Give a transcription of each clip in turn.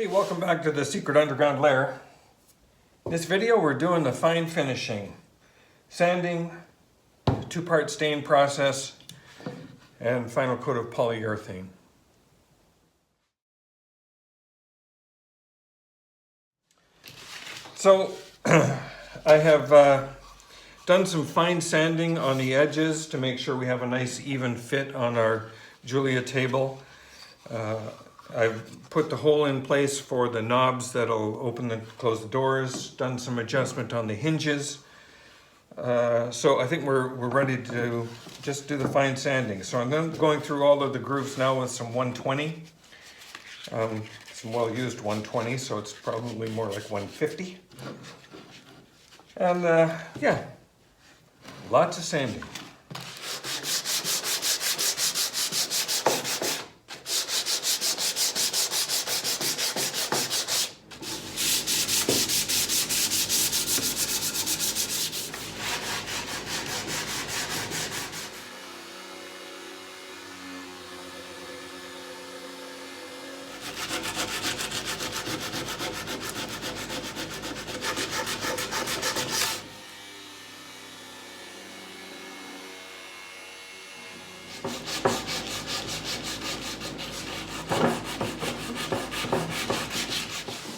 Hey, welcome back to the Secret Underground Lair. In this video we're doing the fine finishing, sanding, two-part stain process, and final coat of polyurethane. So I have done some fine sanding on the edges to make sure we have a nice even fit on our Julia table. I've put the hole in place for the knobs that'll open and close the doors, done some adjustment on the hinges. So I think we're ready to just do the fine sanding. So I'm going through all of the grooves now with some 120. Some well-used 120, so it's probably more like 150. And yeah, lots of sanding.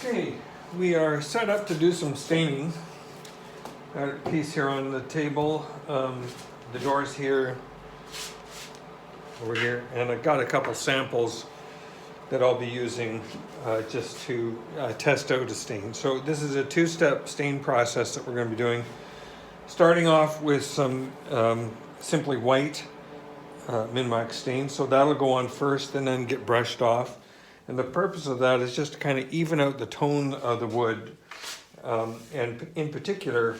Okay, we are set up to do some staining. Got a piece here on the table, the doors here, over here, and I've got a couple samples that I'll be using just to test out a stain. So this is a two-step stain process that we're going to be doing. Starting off with some Simply White Minmax stain, so that'll go on first and then get brushed off. And the purpose of that is just to kind of even out the tone of the wood. And in particular,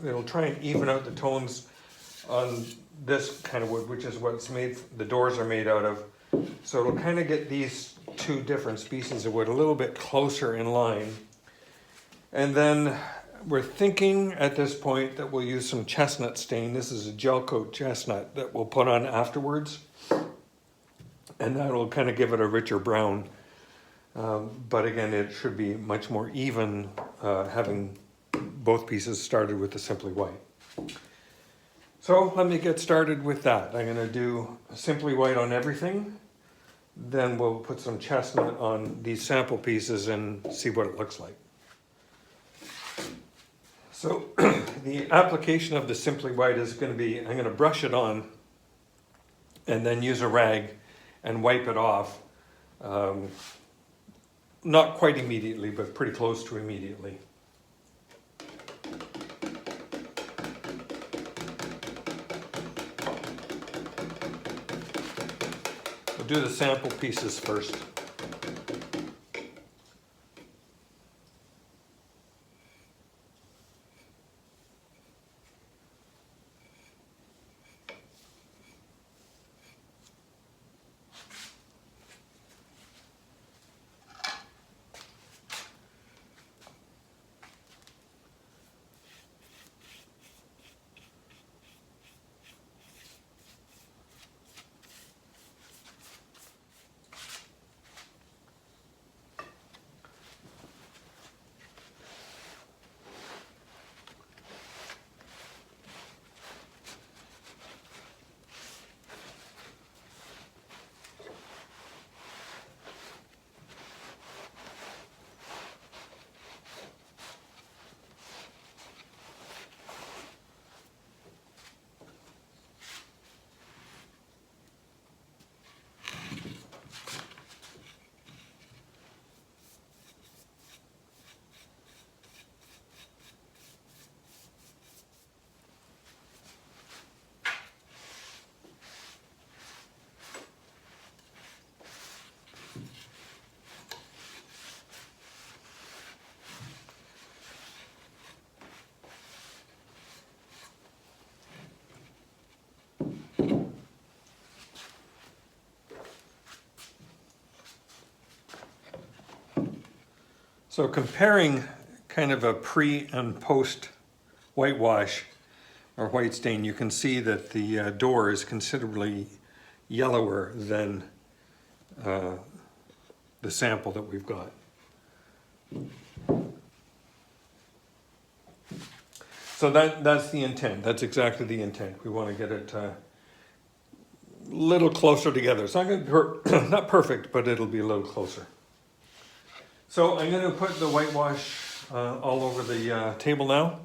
it'll try and even out the tones on this kind of wood, which is what the doors are made out of. So it'll kind of get these two different species of wood a little bit closer in line. And then we're thinking at this point that we'll use some chestnut stain. This is a gel coat chestnut that we'll put on afterwards. And that'll kind of give it a richer brown. But again, it should be much more even having both pieces started with the Simply White. So let me get started with that. I'm going to do Simply White on everything. Then we'll put some chestnut on these sample pieces and see what it looks like. So the application of the Simply White is going to be, I'm going to brush it on and then use a rag and wipe it off. Not quite immediately, but pretty close to immediately. We'll do the sample pieces first. So comparing kind of a pre and post whitewash or white stain, you can see that the door is considerably yellower than the sample that we've got. So that's the intent. That's exactly the intent. We want to get it a little closer together. It's not going to be not perfect, but it'll be a little closer. So I'm going to put the whitewash all over the table now.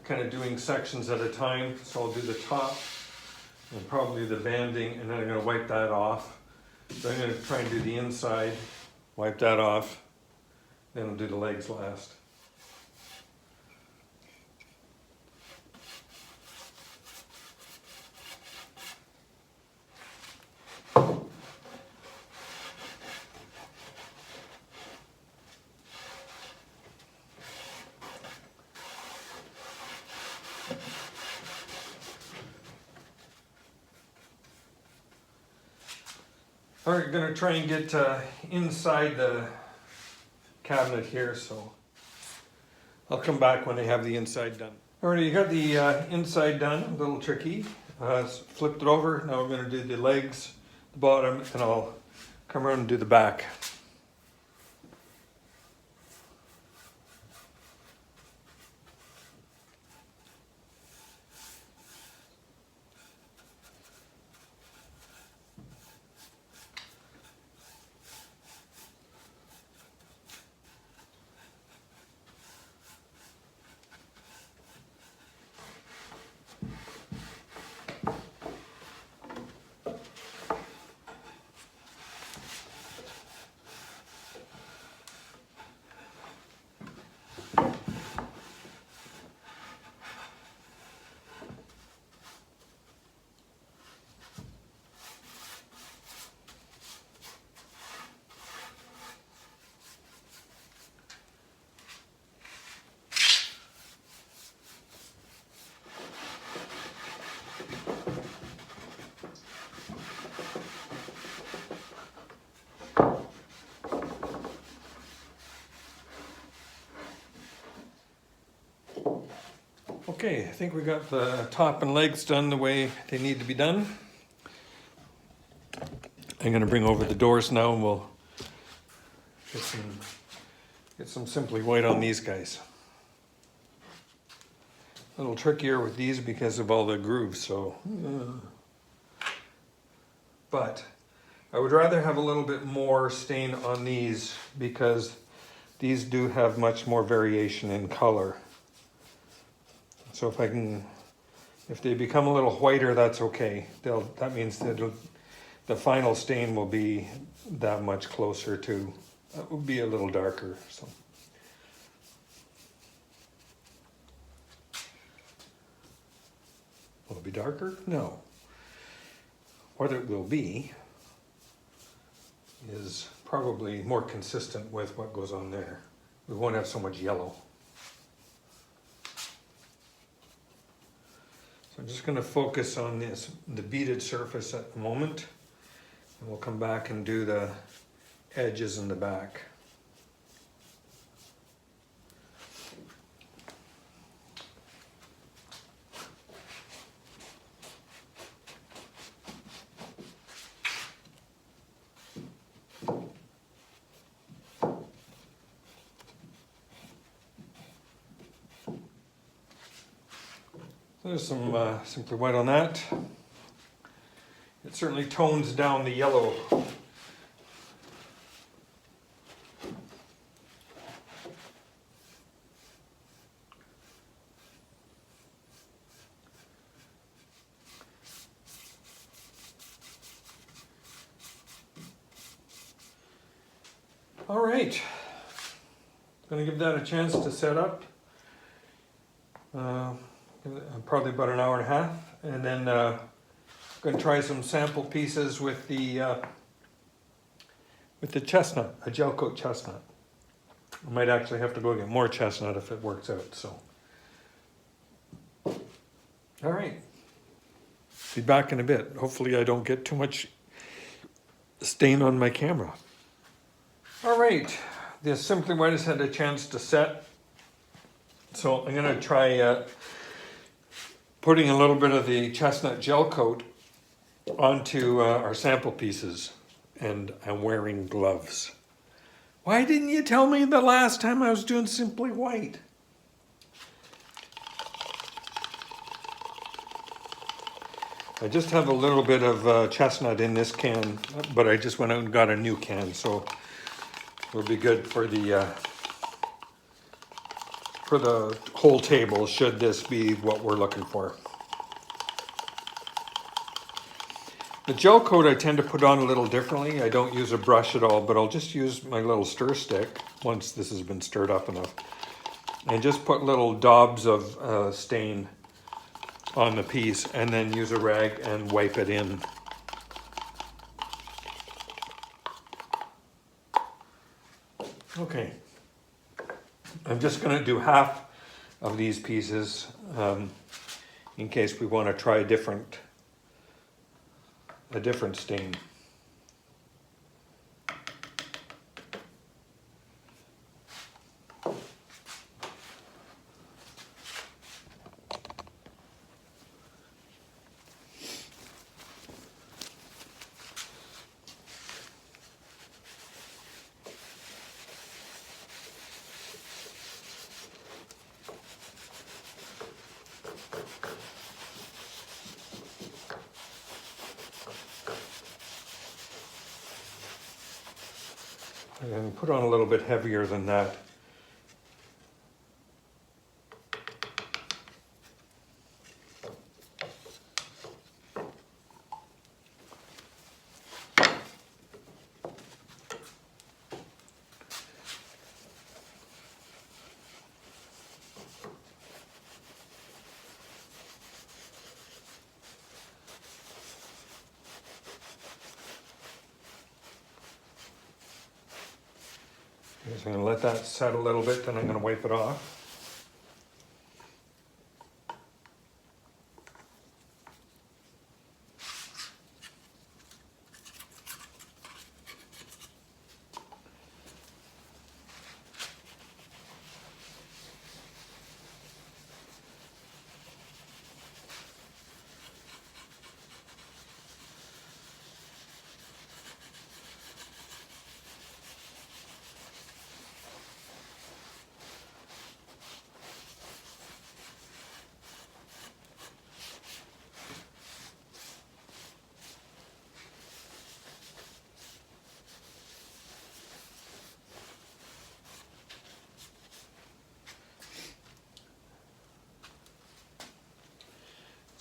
Kind of doing sections at a time. So I'll do the top and probably the banding, and then I'm going to wipe that off. So I'm going to try and do the inside, wipe that off, then I'll do the legs last. All right, going to try and get inside the cabinet here, so I'll come back when I have the inside done. All right, you got the inside done, a little tricky. Flipped it over, now we're going to do the legs, the bottom, and I'll come around and do the back. Okay, I think we got the top and legs done the way they need to be done. I'm going to bring over the doors now and we'll get some Simply White on these guys. A little trickier with these because of all the grooves, so. But I would rather have a little bit more stain on these because these do have much more variation in color. So if they become a little whiter, that's okay. That means that the final stain will be that much closer to, it will be a little darker. So. Will it be darker? No. What it will be is probably more consistent with what goes on there. We won't have so much yellow. So I'm just going to focus on the beaded surface at the moment, and we'll come back and do the edges in the back. There's some Simply White on that. It certainly tones down the yellow. All right, going to give that a chance to set up. Probably about an hour and a half, and then going to try some sample pieces with the chestnut, a gel coat chestnut. I might actually have to go get more chestnut if it works out. So, all right, be back in a bit. Hopefully, I don't get too much stain on my camera. All right, the Simply White has had a chance to set, so I'm going to try putting a little bit of the chestnut gel coat onto our sample pieces, and I'm wearing gloves. Why didn't you tell me the last time I was doing Simply White? I just have a little bit of chestnut in this can, but I just went out and got a new can, so it'll be good for the whole table, should this be what we're looking for. The gel coat I tend to put on a little differently. I don't use a brush at all, but I'll just use my little stir stick once this has been stirred up enough, and just put little daubs of stain on the piece, and then use a rag and wipe it in. Okay, I'm just going to do half of these pieces in case we want to try a different stain. And put on a little bit heavier than that. So I'm going to let that set a little bit, then I'm going to wipe it off.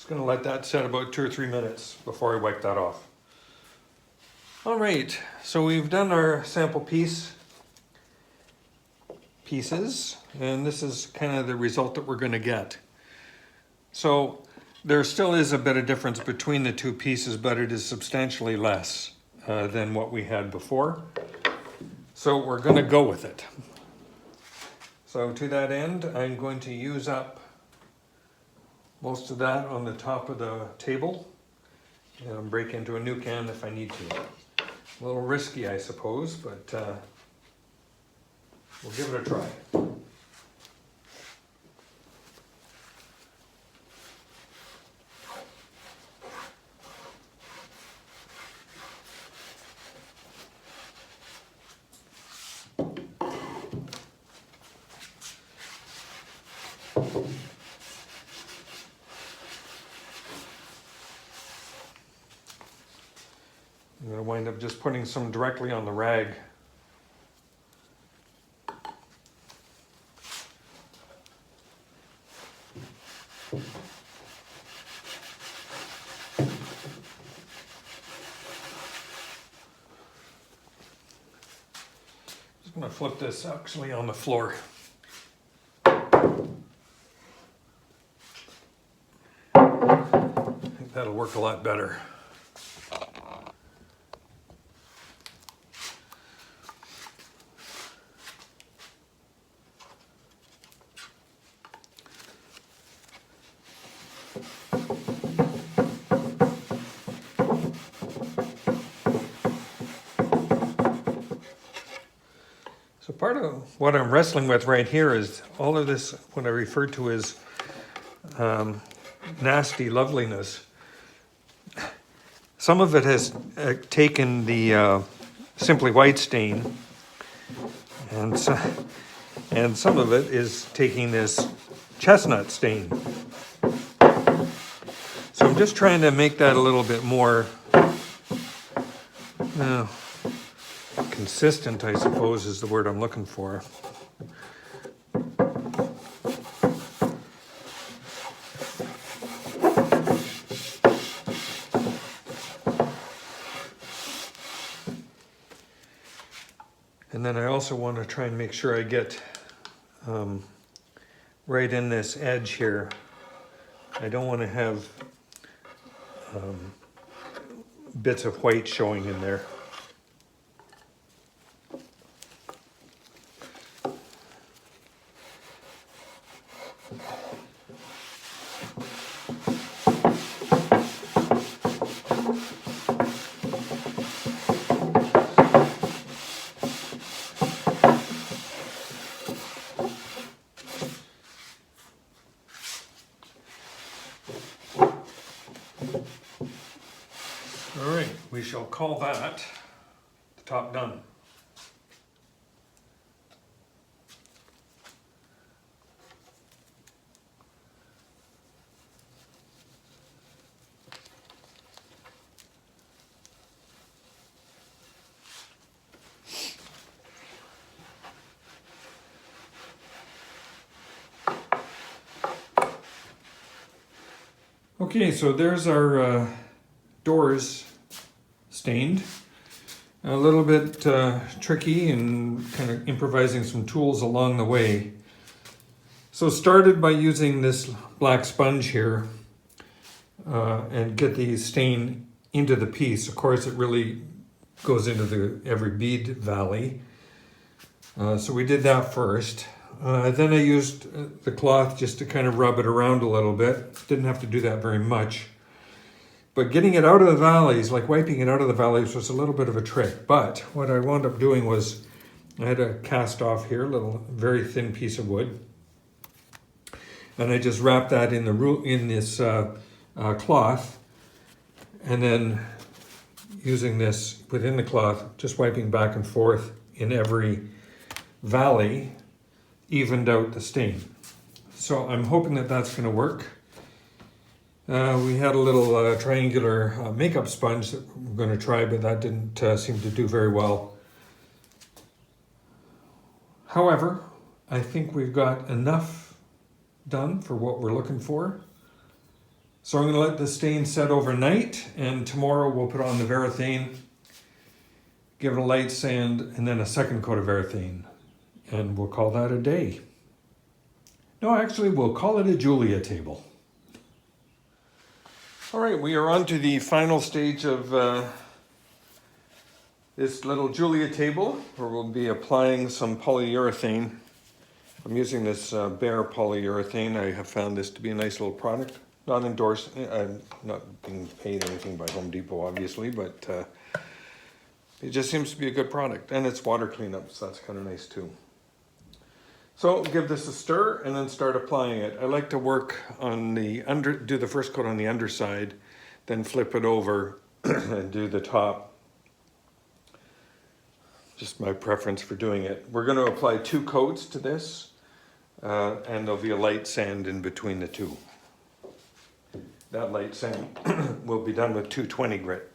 Going to let that set about 2 or 3 minutes before I wipe that off. All right, so we've done our sample pieces, and this is kind of the result that we're going to get. So there still is a bit of difference between the two pieces, but it is substantially less than what we had before. So we're going to go with it. So to that end, I'm going to use up most of that on the top of the table and break into a new can if I need to. A little risky, I suppose, but we'll give it a try. I'm going to wind up just putting some directly on the rag. Just going to flip this actually on the floor. I think that'll work a lot better. So part of what I'm wrestling with right here is all of this, what I refer to as nasty loveliness. Some of it has taken the Simply White stain And some of it is taking this chestnut stain. So I'm just trying to make that a little bit more consistent, I suppose, is the word I'm looking for. And then I also want to try and make sure I get right in this edge here. I don't want to have bits of white showing in there. All right, we shall call that the top done. Okay, so there's our doors stained. A little bit tricky and kind of improvising some tools along the way. So started by using this black sponge here and get the stain into the piece. Of course, it really goes into every bead valley. So we did that first. Then I used the cloth just to kind of rub it around a little bit. Didn't have to do that very much. But getting it out of the valleys, like wiping it out of the valleys, was a little bit of a trick. But what I wound up doing was I had a cast off here, a little very thin piece of wood. And I just wrapped that in this cloth. And then using this within the cloth, just wiping back and forth in every valley, evened out the stain. So I'm hoping that that's going to work. We had a little triangular makeup sponge that we're going to try, but that didn't seem to do very well. However, I think we've got enough done for what we're looking for. So I'm going to let the stain set overnight, and tomorrow we'll put on the urethane, give it a light sand, and then a second coat of urethane. And we'll call that a day. No, actually, we'll call it a Julia table. All right, we are on to the final stage of this little Julia table, where we'll be applying some polyurethane. I'm using this bare polyurethane. I have found this to be a nice little product. Not endorsed, I'm not being paid anything by Home Depot, obviously, but it just seems to be a good product. And it's water cleanup, so that's kind of nice too. So give this a stir and then start applying it. I like to work on do the first coat on the underside, then flip it over and do the top. Just my preference for doing it. We're going to apply 2 coats to this, and there'll be a light sand in between the two. That light sand will be done with 220 grit.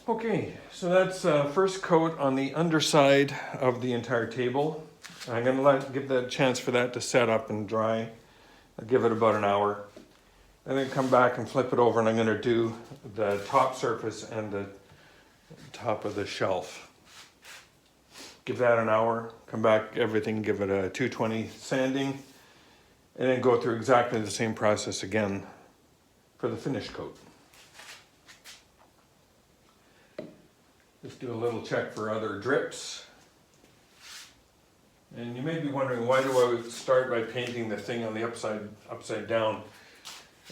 Okay, so that's first coat on the underside of the entire table. I'm going to give that a chance for that to set up and dry. I'll give it about an hour. And then come back and flip it over, and I'm going to do the top surface and the top of the shelf. Give that an hour, come back, everything, give it a 220 sanding, and then go through exactly the same process again for the finish coat. Just do a little check for other drips. And you may be wondering, why do I start by painting the thing on the upside down?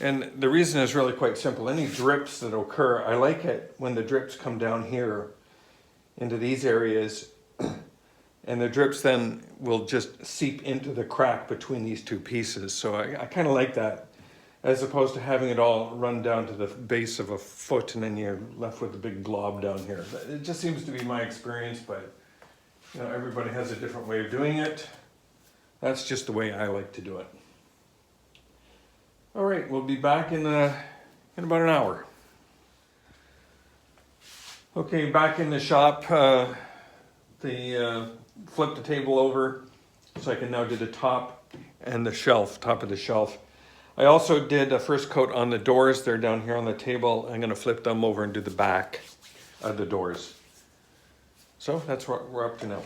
And the reason is really quite simple. Any drips that occur, I like it when the drips come down here into these areas, and the drips then will just seep into the crack between these two pieces. So I kind of like that, as opposed to having it all run down to the base of a foot and then you're left with a big glob down here. It just seems to be my experience, but you know, everybody has a different way of doing it. That's just the way I like to do it. All right, we'll be back in about an hour. Okay, back in the shop. Flip the table over so I can now do the top and the shelf, top of the shelf. I also did a first coat on the doors. They're down here on the table. I'm going to flip them over and do the back of the doors. So that's what we're up to now.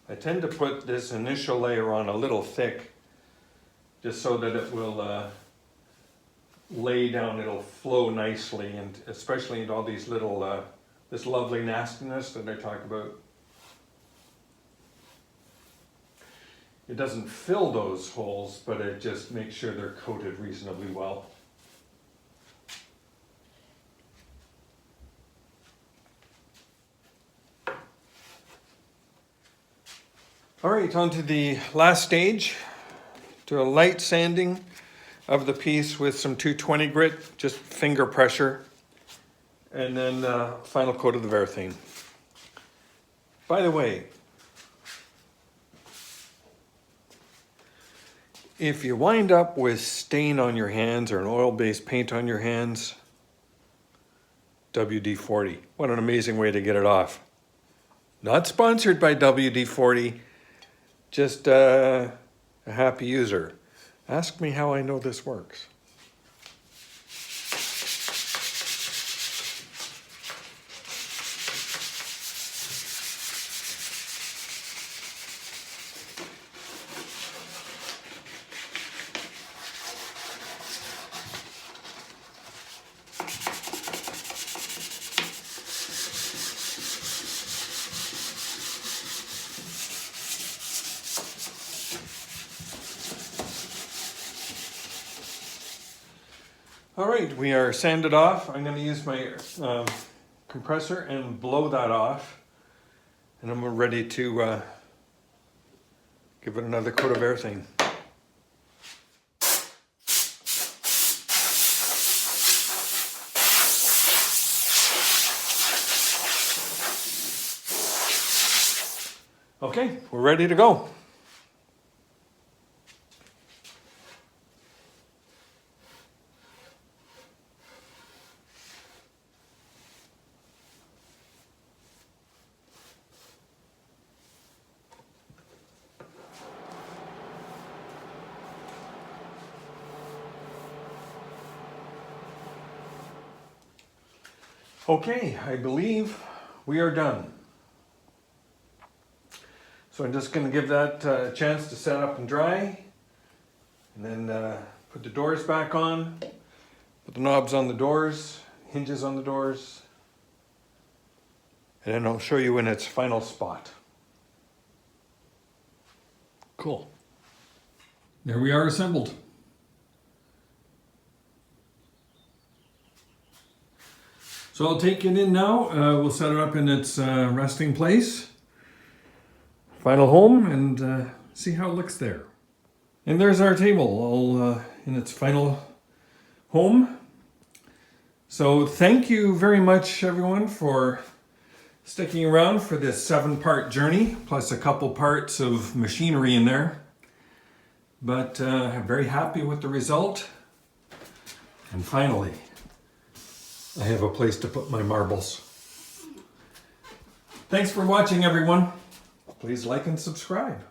I tend to put this initial layer on a little thick, just so that it will lay down, it'll flow nicely, and especially into all these little, this lovely nastiness that I talk about. It doesn't fill those holes, but it just makes sure they're coated reasonably well. All right, on to the last stage. Do a light sanding of the piece with some 220 grit, just finger pressure, and then final coat of the urethane. By the way, if you wind up with stain on your hands or an oil-based paint on your hands, WD-40. What an amazing way to get it off. Not sponsored by WD-40, just a happy user. Ask me how I know this works. All right, we are sanded off. I'm going to use my compressor and blow that off. And then we're ready to give it another coat of urethane. Okay, we're ready to go. Okay, I believe we are done. So I'm just going to give that a chance to set up and dry, and then put the doors back on, put the knobs on the doors, hinges on the doors, and then I'll show you in its final spot. Cool. There we are assembled. So I'll take it in now. We'll set it up in its resting place, final home, and see how it looks there. And there's our table, all in its final home. So thank you very much, everyone, for sticking around for this 7-part journey, plus a couple parts of machinery in there. But I'm very happy with the result. And finally, I have a place to put my marbles. Thanks for watching, everyone. Please like and subscribe.